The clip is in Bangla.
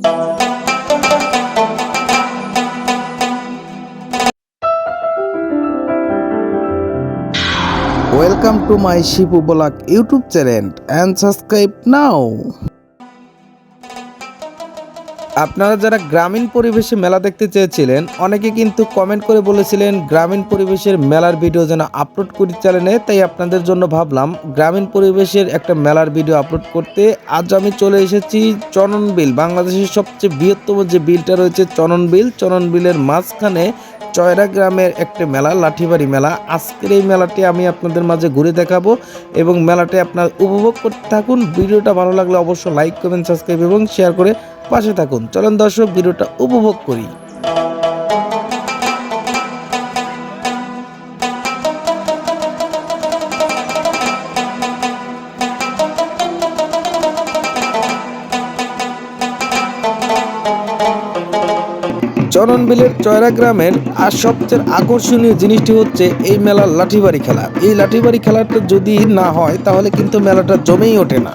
Welcome to my Shipu Blog YouTube channel and subscribe now. আপনারা যারা গ্রামীণ পরিবেশে মেলা দেখতে চেয়েছিলেন অনেকে কিন্তু কমেন্ট করে বলেছিলেন গ্রামীণ পরিবেশের মেলার ভিডিও যেন আপলোড করি চ্যানেলে, তাই আপনাদের জন্য ভাবলাম গ্রামীণ পরিবেশের একটা মেলার ভিডিও আপলোড করতে। আজ আমি চলে এসেছি চনন বিল, বাংলাদেশের সবচেয়ে বৃহত্তম যে বিলটা রয়েছে চনন বিলের মাঝখানে চয়রা গ্রামের একটা মেলা, লাঠিবাড়ি মেলা। আজকের এই মেলাটি আমি আপনাদের মাঝে ঘুরে দেখাবো এবং মেলাটি আপনারা উপভোগ করতে থাকুন। ভিডিওটা ভালো লাগলে অবশ্যই লাইক করবেন, সাবস্ক্রাইব এবং শেয়ার করে পাশে থাকুন। চলুন দর্শক ভিডিওটা উপভোগ করি। চনন বিলের চয়রা গ্রামের আর সবচেয়ে আকর্ষণীয় জিনিসটি হচ্ছে এই মেলার লাঠিবাড়ি খেলা। এই লাঠিবাড়ি খেলাটা যদি না হয় তাহলে কিন্তু মেলাটা জমেই ওঠে না।